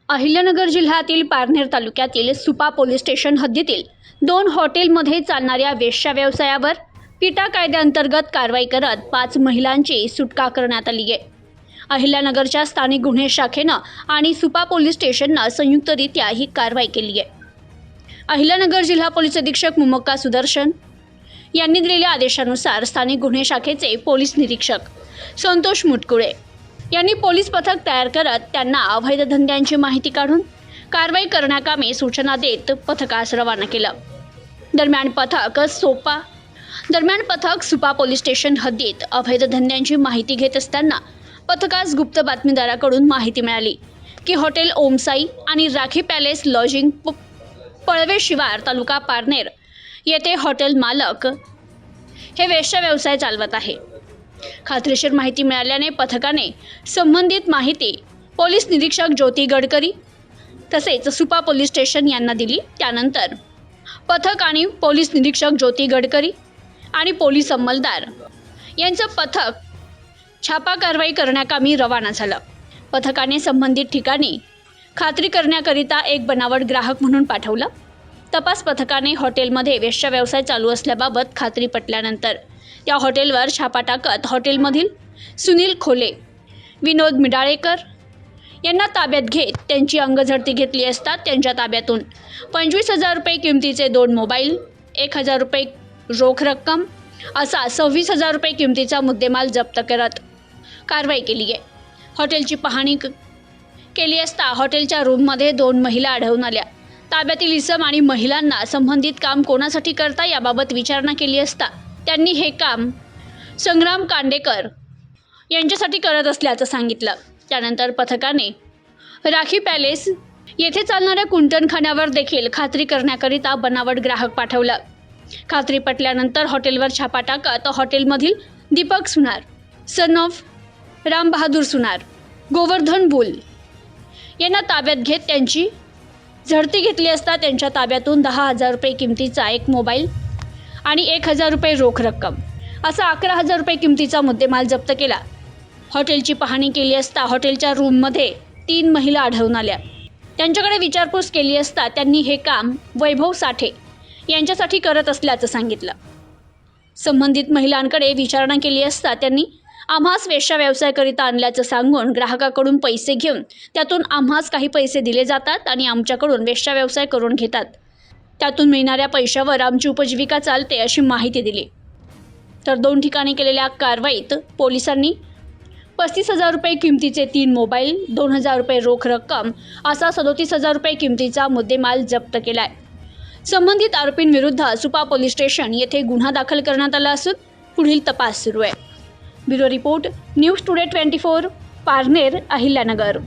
अहिल्यानगर जिल्ह्यातील पारनेर तालुक्यातील Supa police station हद्दीतील 2 हॉटेलमध्ये चालणाऱ्या वेश्या व्यवसायावर पिटा कायद्याअंतर्गत कारवाई करत 5 महिलांची सुटका करण्यात आली आहे। अहिल्यानगरच्या स्थानिक गुन्हे शाखेनं आणि सुपा पोलीस स्टेशननं संयुक्तरित्या ही कारवाई केली आहे। अहिल्यानगर जिल्हा पोलीस अधीक्षक मुमक्का सुदर्शन यांनी दिलेल्या आदेशानुसार स्थानिक गुन्हे शाखेचे पोलीस निरीक्षक संतोष मुटकुळे यांनी पोलीस पथक तयार करत त्यांना अवैध धंद्यांची माहिती काढून कारवाई करण्याकामी सूचना देत पथकास रवाना केलं। दरम्यान पथक सुपा पोलीस स्टेशन हद्दीत अवैध धंद्यांची माहिती घेत असताना पथकास गुप्त बातमीदाराकडून माहिती मिळाली की हॉटेल ओमसाई आणि राखी पॅलेस लॉजिंग पळवे शिवार तालुका पारनेर येथे हॉटेल मालक हे वेश्या व्यवसाय चालवत आहे। खात्रीशीर माहिती मिळाल्याने पथकाने संबंधित माहिती पोलीस निरीक्षक ज्योती गडकरी तसेच सुपा पोलीस स्टेशन यांना दिली। त्यानंतर पथक आणि पोलीस निरीक्षक ज्योती गडकरी आणि पोलीस अंमलदार यांचं पथक छापा कारवाई करण्याकामी रवाना झालं। पथकाने संबंधित ठिकाणी खात्री करण्याकरिता एक बनावट ग्राहक म्हणून पाठवलं। तपास पथकाने हॉटेलमध्ये वेश्या व्यवसाय चालू असल्याबाबत खात्री पटल्यानंतर त्या हॉटेलवर छापा टाकत हॉटेलमधील सुनील खोले, विनोद मिडाळेकर यांना ताब्यात घेत त्यांची अंगझडती घेतली असता त्यांच्या ताब्यातून 25,000 रुपये किमतीचे 2 मोबाईल, 1,000 रुपये रोख रक्कम असा 26,000 रुपये किमतीचा मुद्देमाल जप्त करत कारवाई केली आहे। हॉटेलची पाहणी केली असता हॉटेलच्या रूममध्ये 2 महिला आढळून आल्या। ताब्यातील इसम आणि महिलांना संबंधित काम कोणासाठी करता याबाबत विचारणा केली असता त्यांनी हे काम संग्राम कांडेकर यांच्यासाठी करत असल्याचं सांगितलं। त्यानंतर पथकाने राखी पॅलेस येथे चालणाऱ्या कुंटणखान्यावर देखील खात्री करण्याकरिता बनावट ग्राहक पाठवलं। खात्री पटल्यानंतर हॉटेलवर छापा टाकत हॉटेलमधील दीपक सुनार, सन ऑफ राम बहादूर सुनार, गोवर्धन बुल यांना ताब्यात घेत त्यांची झडती घेतली असता त्यांच्या ताब्यातून 10,000 रुपये किमतीचा 1 मोबाईल आणि 1,000 रुपये रोख रक्कम असा 11,000 रुपये किमतीचा मुद्देमाल जप्त केला। हॉटेलची पाहणी केली असता हॉटेलच्या रूममध्ये 3 महिला आढळून आल्या। त्यांच्याकडे विचारपूस केली असता त्यांनी हे काम वैभव साठे यांच्यासाठी करत असल्याचं सांगितलं। संबंधित महिलांकडे विचारणा केली असता त्यांनी आम्हास वेश्या व्यवसायाकरिता आणल्याचं सांगून ग्राहकाकडून पैसे घेऊन त्यातून आम्हास काही पैसे दिले जातात आणि आमच्याकडून वेश्या व्यवसाय करून घेतात। त्यातून मिळणाऱ्या पैशावर आमची उपजीविका चालते अशी माहिती दिली। तर 2 ठिकाणी केलेल्या कारवाईत पोलिसांनी 35,000 रुपये किमतीचे 3 मोबाईल, 2,000 रुपये रोख रक्कम असा 37,000 रुपये किमतीचा मुद्देमाल जप्त केलाय। संबंधित आरोपींविरुद्ध सुपा पोलीस स्टेशन येथे गुन्हा दाखल करण्यात आला असून पुढील तपास सुरू आहे। Bureau report, news today 24, Parner, Ahilyanagar.